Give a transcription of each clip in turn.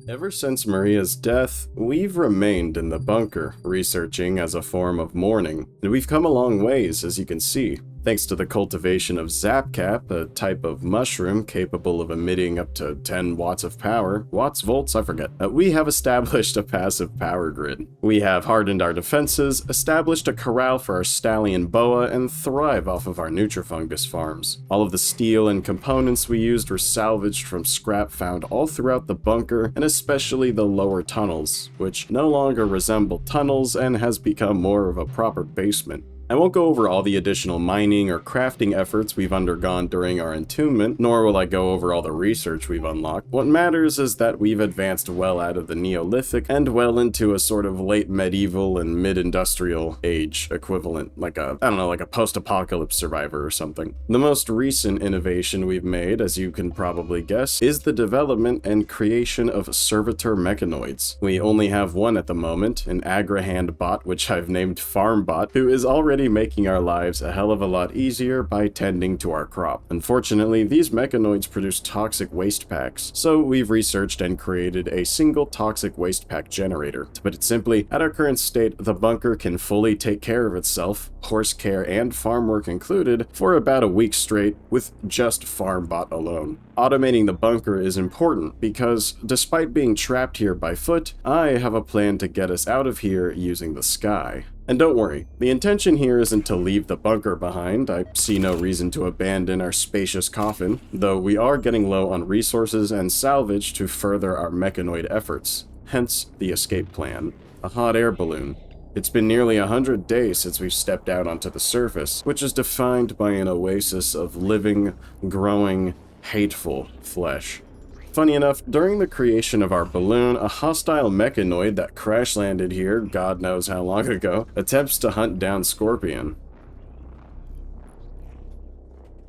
Ever since Maria's death, we've remained in the bunker, researching as a form of mourning, and we've come a long ways, as you can see. Thanks to the cultivation of Zapcap, a type of mushroom capable of emitting up to 10 watts of power, volts, I forget, we have established a passive power grid. We have hardened our defenses, established a corral for our stallion boa, and thrive off of our nutrifungus farms. All of the steel and components we used were salvaged from scrap found all throughout the bunker, and especially the lower tunnels, which no longer resemble tunnels and has become more of a proper basement. I won't go over all the additional mining or crafting efforts we've undergone during our entombment, nor will I go over all the research we've unlocked. What matters is that we've advanced well out of the Neolithic and well into a sort of late medieval and mid-industrial age equivalent, like a post-apocalypse survivor or something. The most recent innovation we've made, as you can probably guess, is the development and creation of servitor mechanoids. We only have one at the moment, an Agrahand bot, which I've named FarmBot, who is already making our lives a hell of a lot easier by tending to our crop. Unfortunately, these mechanoids produce toxic waste packs, so we've researched and created a single toxic waste pack generator. To put it simply, at our current state, the bunker can fully take care of itself, horse care and farm work included, for about a week straight with just FarmBot alone. Automating the bunker is important because, despite being trapped here by foot, I have a plan to get us out of here using the sky. And don't worry, the intention here isn't to leave the bunker behind. I see no reason to abandon our spacious coffin, though we are getting low on resources and salvage to further our mechanoid efforts. Hence the escape plan. A hot air balloon. It's been nearly 100 days since we've stepped out onto the surface, which is defined by an oasis of living, growing, hateful flesh. Funny enough, during the creation of our balloon, a hostile mechanoid that crash-landed here, God knows how long ago, attempts to hunt down Scorpion.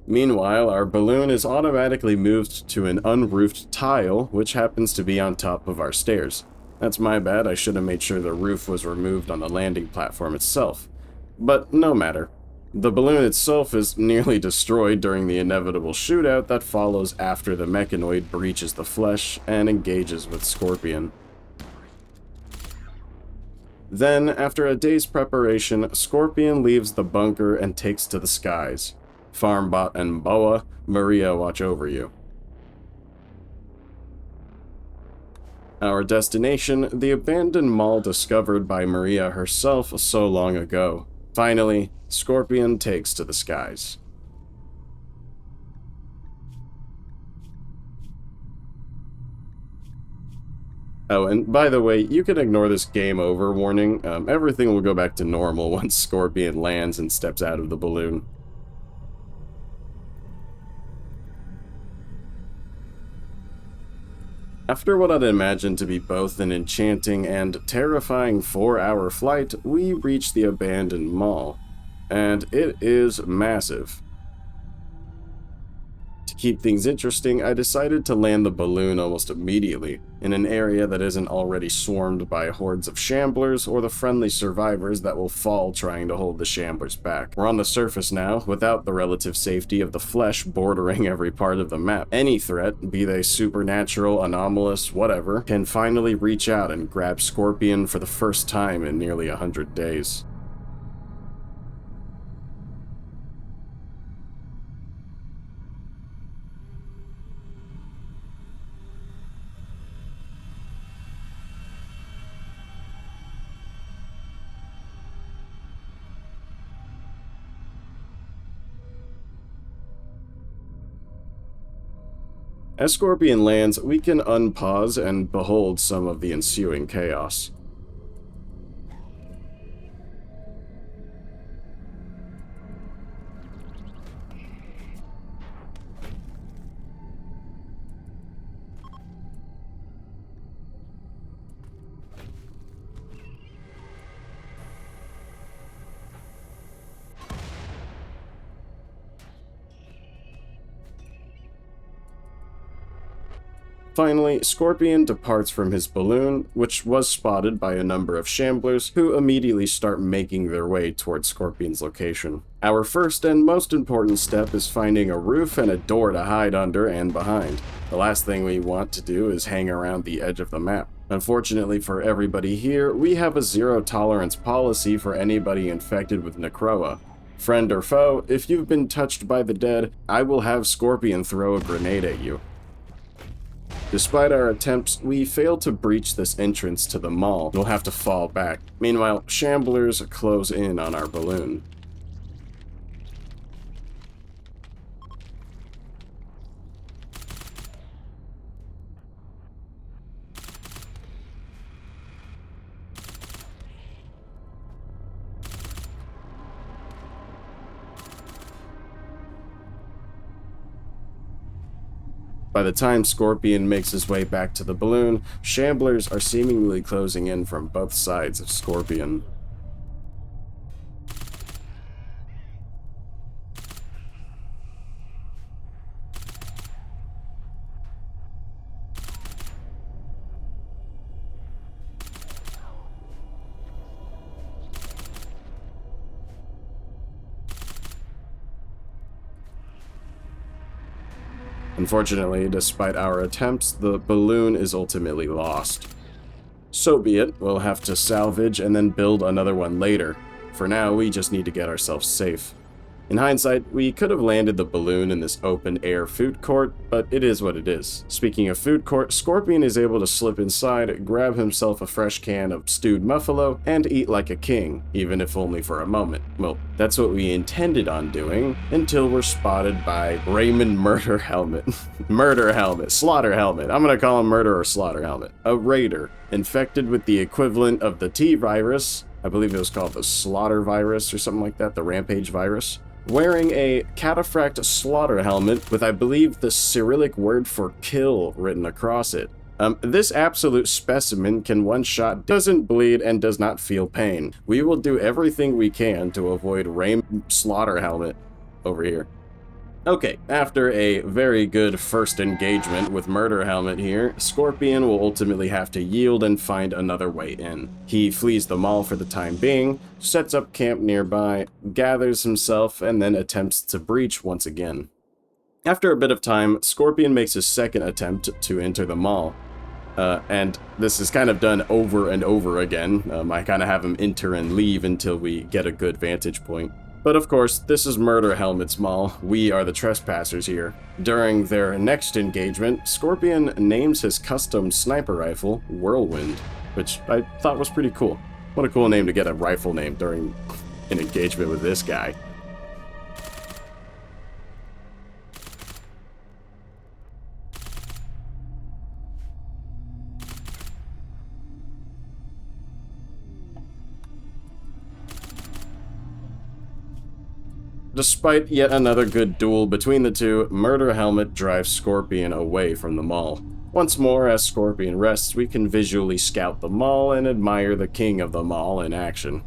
Meanwhile, our balloon is automatically moved to an unroofed tile, which happens to be on top of our stairs. That's my bad, I should have made sure the roof was removed on the landing platform itself. But no matter. The balloon itself is nearly destroyed during the inevitable shootout that follows after the mechanoid breaches the flesh and engages with Scorpion. Then, after a day's preparation, Scorpion leaves the bunker and takes to the skies. FarmBot and Boa, Maria watch over you. Our destination, the abandoned mall discovered by Maria herself so long ago. Finally, Scorpion takes to the skies. Oh, and by the way, you can ignore this game over warning. Everything will go back to normal once Scorpion lands and steps out of the balloon. After what I'd imagine to be both an enchanting and terrifying 4-hour flight, we reach the abandoned mall. And it is massive. To keep things interesting, I decided to land the balloon almost immediately, in an area that isn't already swarmed by hordes of shamblers or the friendly survivors that will fall trying to hold the shamblers back. We're on the surface now, without the relative safety of the flesh bordering every part of the map. Any threat, be they supernatural, anomalous, whatever, can finally reach out and grab Scorpion for the first time in nearly 100 days. As Scorpion lands, we can unpause and behold some of the ensuing chaos. Finally, Scorpion departs from his balloon, which was spotted by a number of shamblers who immediately start making their way towards Scorpion's location. Our first and most important step is finding a roof and a door to hide under and behind. The last thing we want to do is hang around the edge of the map. Unfortunately for everybody here, we have a zero-tolerance policy for anybody infected with Necroa. Friend or foe, if you've been touched by the dead, I will have Scorpion throw a grenade at you. Despite our attempts, we fail to breach this entrance to the mall. We'll have to fall back. Meanwhile, shamblers close in on our balloon. By the time Scorpion makes his way back to the balloon, shamblers are seemingly closing in from both sides of Scorpion. Unfortunately, despite our attempts, the balloon is ultimately lost. So be it, we'll have to salvage and then build another one later. For now, we just need to get ourselves safe. In hindsight, we could have landed the balloon in this open-air food court, but it is what it is. Speaking of food court, Scorpion is able to slip inside, grab himself a fresh can of stewed muffalo, and eat like a king, even if only for a moment. Well, that's what we intended on doing, until we're spotted by Raymond Murder Helmet. Murder Helmet. Slaughter Helmet. I'm gonna call him Murder or Slaughter Helmet. A raider, infected with the equivalent of the T-virus. I believe it was called the Slaughter virus or something like that, the Rampage virus. Wearing a cataphract slaughter helmet with, I believe, the Cyrillic word for kill written across it. This absolute specimen can one-shot, doesn't bleed, and does not feel pain. We will do everything we can to avoid Slaughter Helmet over here. Okay, after a very good first engagement with Murder Helmet here, Scorpion will ultimately have to yield and find another way in. He flees the mall for the time being, sets up camp nearby, gathers himself, and then attempts to breach once again. After a bit of time, Scorpion makes his second attempt to enter the mall. And this is kind of done over and over again. I kind of have him enter and leave until we get a good vantage point. But of course, this is Murder Helmet's mall. We are the trespassers here. During their next engagement, Scorpion names his custom sniper rifle Whirlwind, which I thought was pretty cool. What a cool name to get a rifle name during an engagement with this guy. Despite yet another good duel between the two, Murder Helmet drives Scorpion away from the mall. Once more, as Scorpion rests, we can visually scout the mall and admire the king of the mall in action.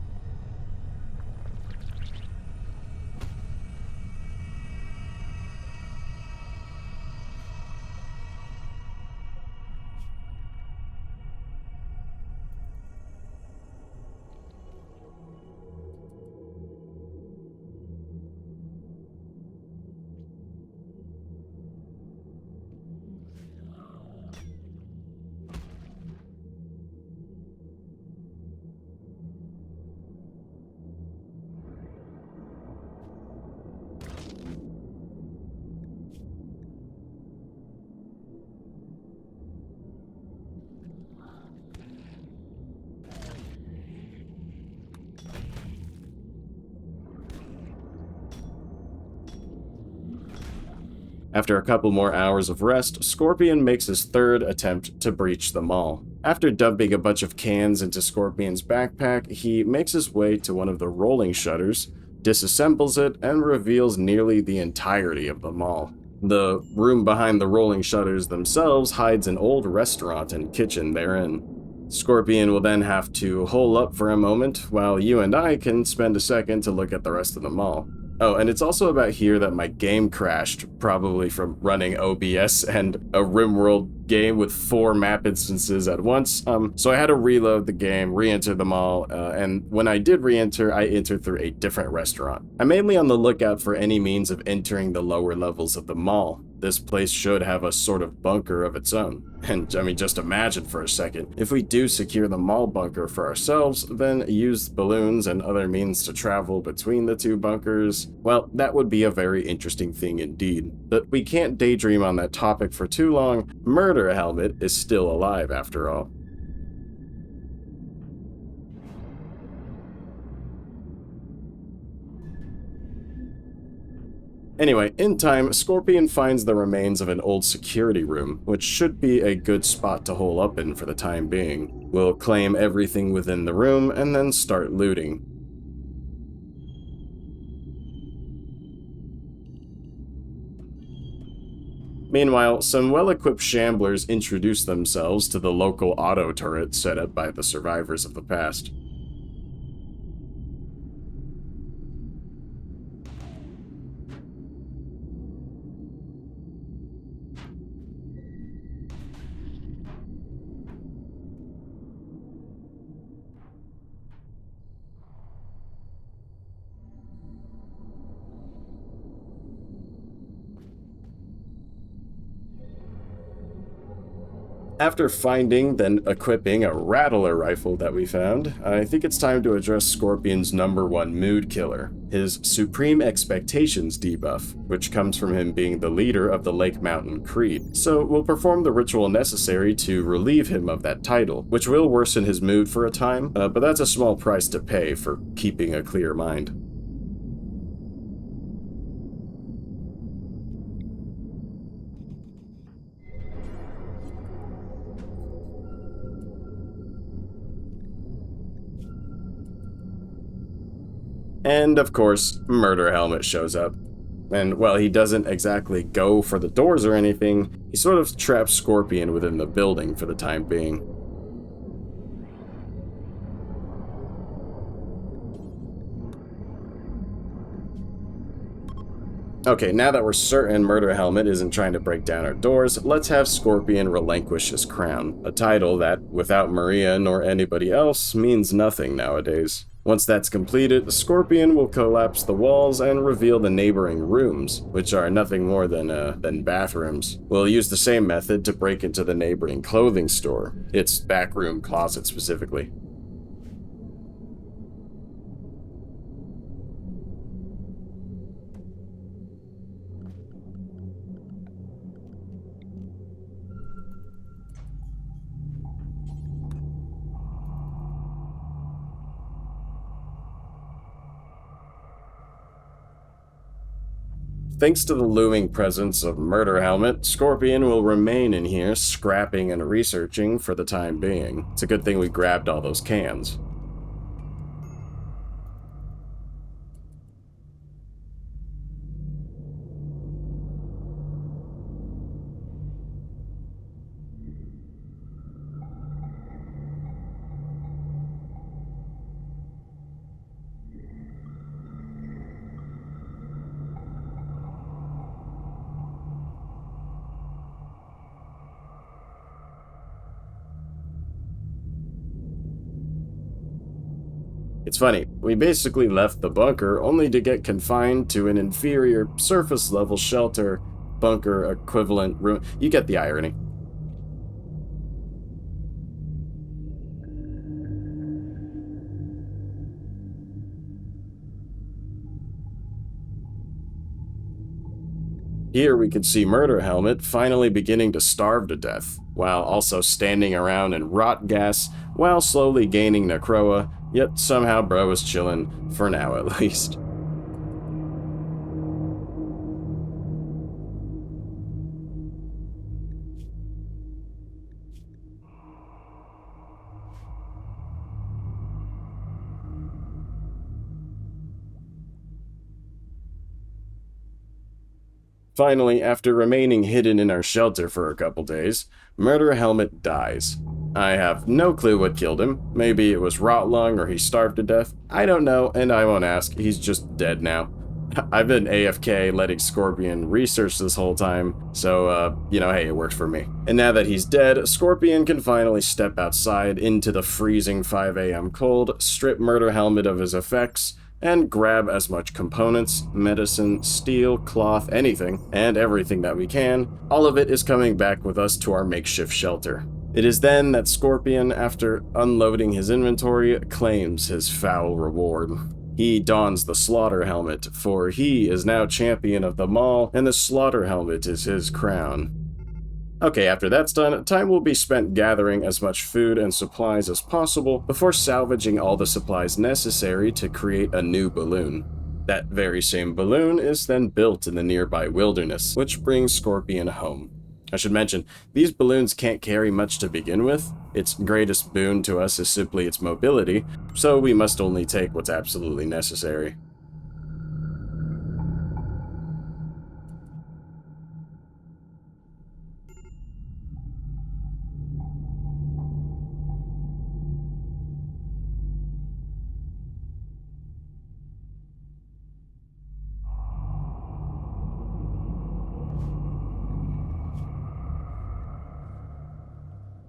After a couple more hours of rest, Scorpion makes his third attempt to breach the mall. After dumping a bunch of cans into Scorpion's backpack, he makes his way to one of the rolling shutters, disassembles it, and reveals nearly the entirety of the mall. The room behind the rolling shutters themselves hides an old restaurant and kitchen therein. Scorpion will then have to hole up for a moment, while you and I can spend a second to look at the rest of the mall. Oh, and it's also about here that my game crashed, probably from running OBS and a RimWorld game with 4 map instances at once. So I had to reload the game, re-enter them all, and when I did re-enter, I entered through a different restaurant. I'm mainly on the lookout for any means of entering the lower levels of the mall. This place should have a sort of bunker of its own. And I mean, just imagine for a second, if we do secure the mall bunker for ourselves, then use balloons and other means to travel between the 2 bunkers, well, that would be a very interesting thing indeed. But we can't daydream on that topic for too long. Murder Helmet is still alive after all. Anyway, in time, Scorpion finds the remains of an old security room, which should be a good spot to hole up in for the time being. We'll claim everything within the room and then start looting. Meanwhile, some well-equipped shamblers introduce themselves to the local auto turret set up by the survivors of the past. After finding, then equipping a Rattler rifle that we found, I think it's time to address Scorpion's #1 mood killer, his Supreme Expectations debuff, which comes from him being the leader of the Lake Mountain Creed. So we'll perform the ritual necessary to relieve him of that title, which will worsen his mood for a time, but that's a small price to pay for keeping a clear mind. And of course, Murder Helmet shows up. And while he doesn't exactly go for the doors or anything, he sort of traps Scorpion within the building for the time being. Okay, now that we're certain Murder Helmet isn't trying to break down our doors, let's have Scorpion relinquish his crown, a title that, without Maria nor anybody else, means nothing nowadays. Once that's completed, Scorpion will collapse the walls and reveal the neighboring rooms, which are nothing more than bathrooms. We'll use the same method to break into the neighboring clothing store, its backroom closet specifically. Thanks to the looming presence of Murder Helmet, Scorpion will remain in here scrapping and researching for the time being. It's a good thing we grabbed all those cans. It's funny, we basically left the bunker only to get confined to an inferior surface-level shelter, bunker equivalent room. You get the irony. Here we could see Murder Helmet finally beginning to starve to death, while also standing around in rot gas, while slowly gaining Necroa, yet somehow bro is chillin', for now at least. Finally, after remaining hidden in our shelter for a couple days, Murder Helmet dies. I have no clue what killed him. Maybe it was rot lung or he starved to death. I don't know, and I won't ask. He's just dead now. I've been AFK letting Scorpion research this whole time, so, hey, it works for me. And now that he's dead, Scorpion can finally step outside into the freezing 5 a.m. cold, strip Murder Helmet of his effects, and grab as much components, medicine, steel, cloth, anything, and everything that we can. All of it is coming back with us to our makeshift shelter. It is then that Scorpion, after unloading his inventory, claims his foul reward. He dons the Slaughter Helmet, for he is now champion of the mall, and the Slaughter Helmet is his crown. Okay, after that's done, time will be spent gathering as much food and supplies as possible before salvaging all the supplies necessary to create a new balloon. That very same balloon is then built in the nearby wilderness, which brings Scorpion home. I should mention, these balloons can't carry much to begin with. Its greatest boon to us is simply its mobility, so we must only take what's absolutely necessary.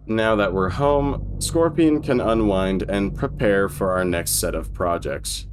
Now that we're home, Scorpion can unwind and prepare for our next set of projects.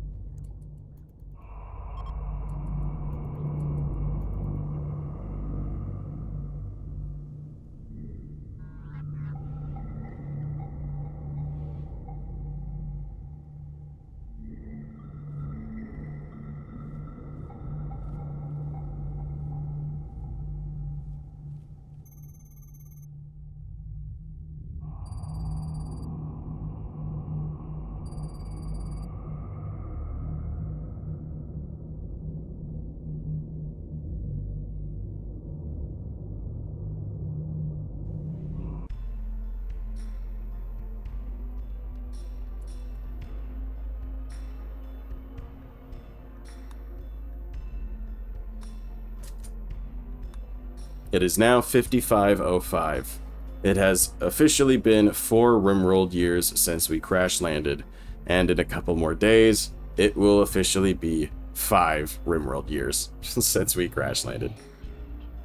It is now 55:05. It has officially been 4 RimWorld years since we crash landed, and in a couple more days, it will officially be 5 RimWorld years since we crash landed.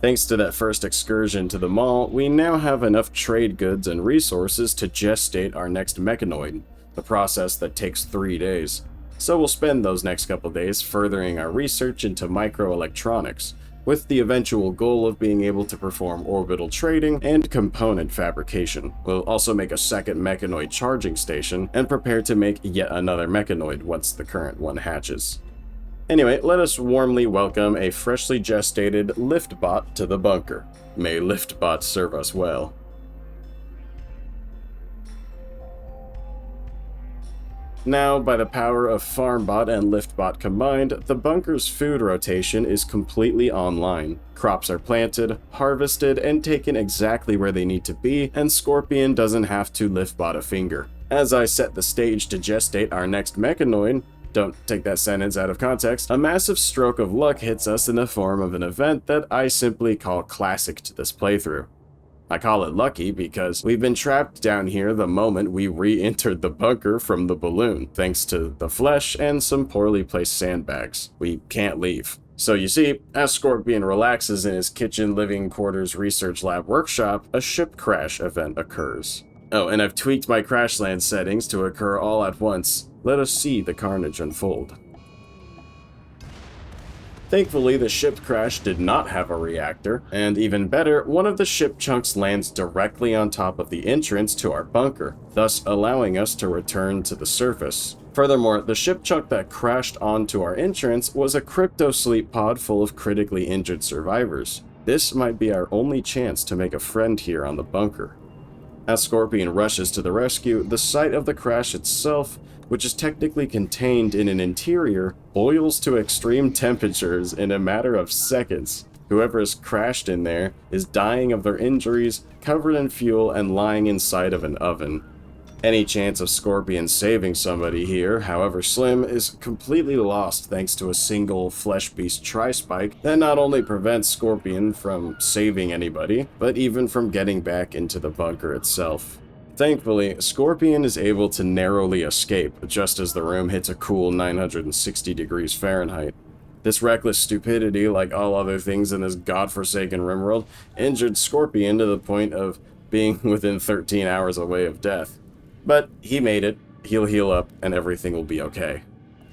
Thanks to that first excursion to the mall, we now have enough trade goods and resources to gestate our next mechanoid, a process that takes 3 days. So we'll spend those next couple days furthering our research into microelectronics, with the eventual goal of being able to perform orbital trading and component fabrication. We'll also make a second mechanoid charging station and prepare to make yet another mechanoid once the current one hatches. Anyway, let us warmly welcome a freshly gestated LiftBot to the bunker. May LiftBot serve us well. Now, by the power of FarmBot and LiftBot combined, the bunker's food rotation is completely online. Crops are planted, harvested, and taken exactly where they need to be, and Scorpion doesn't have to LiftBot a finger. As I set the stage to gestate our next mechanoid, don't take that sentence out of context, a massive stroke of luck hits us in the form of an event that I simply call classic to this playthrough. I call it lucky because we've been trapped down here the moment we re-entered the bunker from the balloon, thanks to the flesh and some poorly placed sandbags. We can't leave. So you see, as Scorpion relaxes in his kitchen living quarters research lab workshop, a ship crash event occurs. Oh, and I've tweaked my crashland settings to occur all at once. Let us see the carnage unfold. Thankfully, the ship crash did not have a reactor, and even better, one of the ship chunks lands directly on top of the entrance to our bunker, thus allowing us to return to the surface. Furthermore, the ship chunk that crashed onto our entrance was a crypto sleep pod full of critically injured survivors. This might be our only chance to make a friend here on the bunker. As Scorpion rushes to the rescue, the site of the crash itself, which is technically contained in an interior, boils to extreme temperatures in a matter of seconds. Whoever has crashed in there is dying of their injuries, covered in fuel, and lying inside of an oven. Any chance of Scorpion saving somebody here, however slim, is completely lost thanks to a single flesh beast tri-spike that not only prevents Scorpion from saving anybody, but even from getting back into the bunker itself. Thankfully, Scorpion is able to narrowly escape just as the room hits a cool 960 degrees Fahrenheit. This reckless stupidity, like all other things in this godforsaken RimWorld, injured Scorpion to the point of being within 13 hours away of death. But he made it, he'll heal up, and everything will be okay.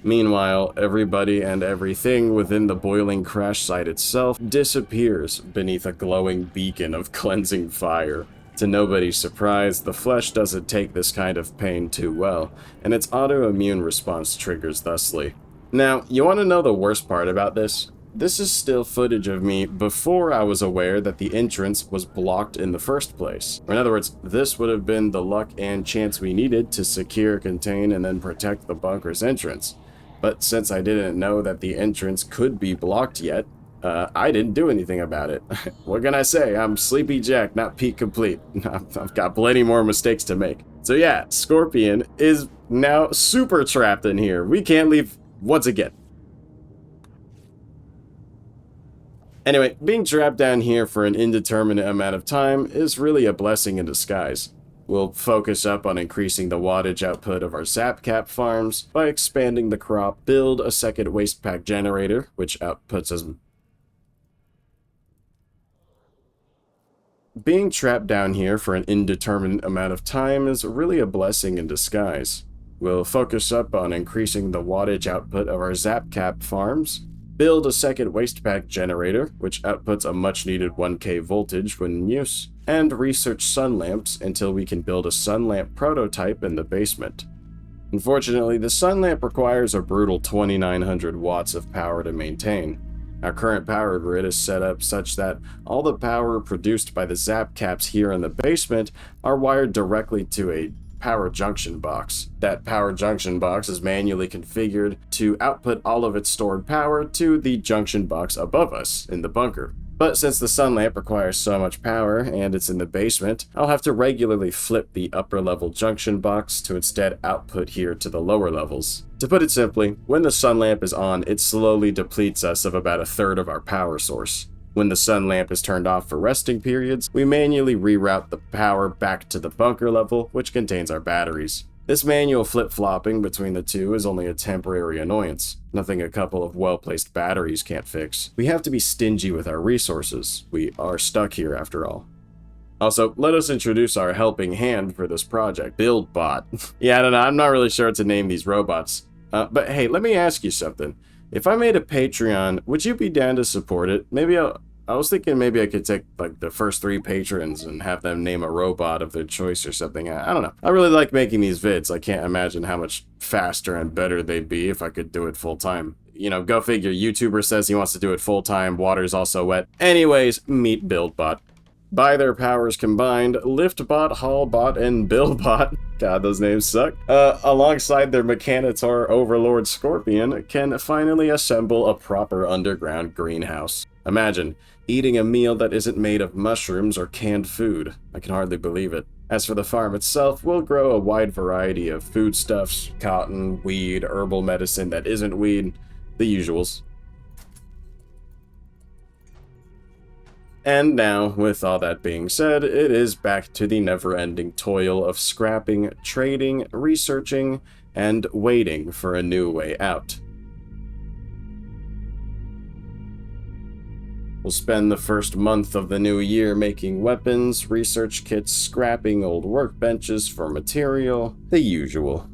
Meanwhile, everybody and everything within the boiling crash site itself disappears beneath a glowing beacon of cleansing fire. To nobody's surprise, the flesh doesn't take this kind of pain too well, and its autoimmune response triggers thusly. Now, you want to know the worst part about this? This is still footage of me before I was aware that the entrance was blocked in the first place. In other words, this would have been the luck and chance we needed to secure, contain, and then protect the bunker's entrance. But since I didn't know that the entrance could be blocked yet, I didn't do anything about it. What can I say? I'm Sleepy Jack, not Pete Complete. I've got plenty more mistakes to make. So yeah, Scorpion is now super trapped in here. We can't leave once again. Anyway, being trapped down here for an indeterminate amount of time is really a blessing in disguise. We'll focus up on increasing the wattage output of our Zapcap farms by expanding the crop, build a second waste pack generator, which outputs as... Being trapped down here for an indeterminate amount of time is really a blessing in disguise. We'll focus up on increasing the wattage output of our Zapcap farms, build a second waste pack generator, which outputs a much needed 1K voltage when in use, and research sun lamps until we can build a sun lamp prototype in the basement. Unfortunately, the sun lamp requires a brutal 2900 watts of power to maintain. Our current power grid is set up such that all the power produced by the Zapcaps here in the basement are wired directly to a power junction box. That power junction box is manually configured to output all of its stored power to the junction box above us in the bunker. But since the sun lamp requires so much power and it's in the basement, I'll have to regularly flip the upper level junction box to instead output here to the lower levels. To put it simply, when the sun lamp is on, it slowly depletes us of about a third of our power source. When the sun lamp is turned off for resting periods, we manually reroute the power back to the bunker level, which contains our batteries. This manual flip-flopping between the two is only a temporary annoyance, nothing a couple of well-placed batteries can't fix. We have to be stingy with our resources. We are stuck here after all. Also, let us introduce our helping hand for this project, BuildBot. Yeah, I don't know, I'm not really sure what to name these robots. But hey, let me ask you something. If I made a Patreon, would you be down to support it? I was thinking maybe I could take like the first 3 patrons and have them name a robot of their choice or something. I don't know. I really like making these vids. I can't imagine how much faster and better they'd be if I could do it full time. You know, go figure. YouTuber says he wants to do it full time. Water's also wet. Anyways, meet BuildBot. By their powers combined, LiftBot, HaulBot, and BuildBot, God, those names suck, alongside their Mechanitor Overlord Scorpion, can finally assemble a proper underground greenhouse. Imagine eating a meal that isn't made of mushrooms or canned food. I can hardly believe it. As for the farm itself, we'll grow a wide variety of foodstuffs, cotton, weed, herbal medicine that isn't weed, the usuals. And now, with all that being said, it is back to the never-ending toil of scrapping, trading, researching, and waiting for a new way out. We'll spend the first month of the new year making weapons, research kits, scrapping old workbenches for material, the usual.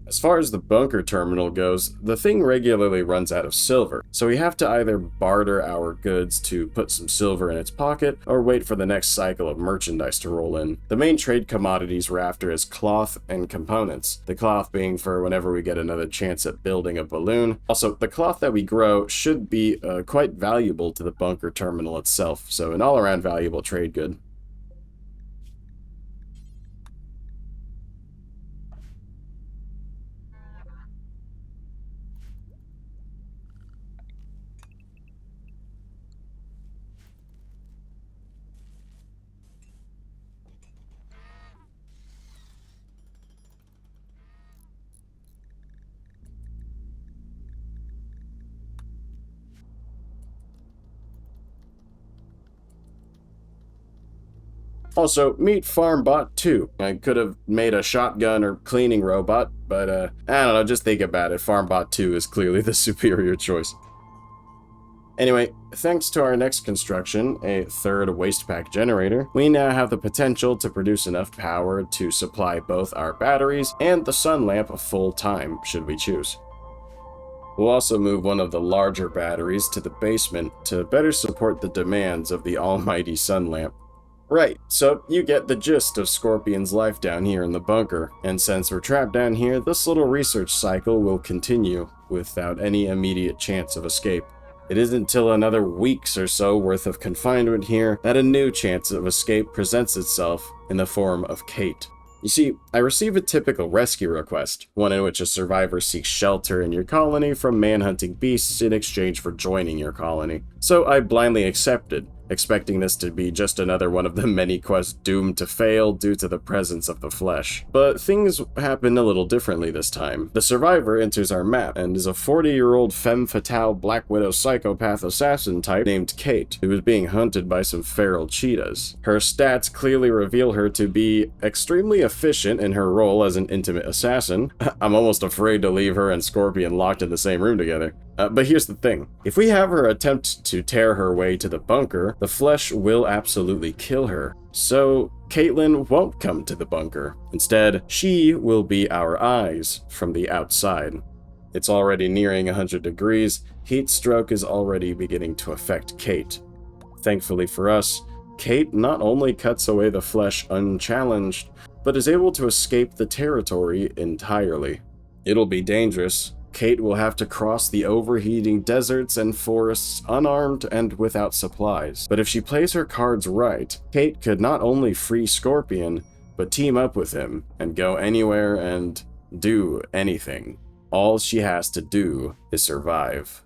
As far as the bunker terminal goes, the thing regularly runs out of silver, so we have to either barter our goods to put some silver in its pocket, or wait for the next cycle of merchandise to roll in. The main trade commodities we're after is cloth and components, the cloth being for whenever we get another chance at building a balloon. Also, the cloth that we grow should be quite valuable to the bunker terminal itself, so an all-around valuable trade good. Also, meet FarmBot 2. I could have made a shotgun or cleaning robot, but I don't know, just think about it. FarmBot 2 is clearly the superior choice. Anyway, thanks to our next construction, a third waste pack generator, we now have the potential to produce enough power to supply both our batteries and the sun lamp full time, should we choose. We'll also move one of the larger batteries to the basement to better support the demands of the almighty sun lamp. Right, so you get the gist of Scorpion's life down here in the bunker, and since we're trapped down here, this little research cycle will continue without any immediate chance of escape. It isn't until another weeks or so worth of confinement here that a new chance of escape presents itself in the form of Kate. You see, I receive a typical rescue request, one in which a survivor seeks shelter in your colony from man-hunting beasts in exchange for joining your colony. So I blindly accepted, expecting this to be just another one of the many quests doomed to fail due to the presence of the flesh. But things happen a little differently this time. The survivor enters our map and is a 40-year-old femme fatale Black Widow psychopath assassin type named Kate, who is being hunted by some feral cheetahs. Her stats clearly reveal her to be extremely efficient in her role as an intimate assassin. I'm almost afraid to leave her and Scorpion locked in the same room together. But here's the thing. If we have her attempt to tear her way to the bunker, the flesh will absolutely kill her. So, Caitlin won't come to the bunker. Instead, she will be our eyes from the outside. It's already nearing 100 degrees. Heat stroke is already beginning to affect Kate. Thankfully for us, Kate not only cuts away the flesh unchallenged, but is able to escape the territory entirely. It'll be dangerous. Kate will have to cross the overheating deserts and forests unarmed and without supplies. But if she plays her cards right, Kate could not only free Scorpion, but team up with him and go anywhere and do anything. All she has to do is survive.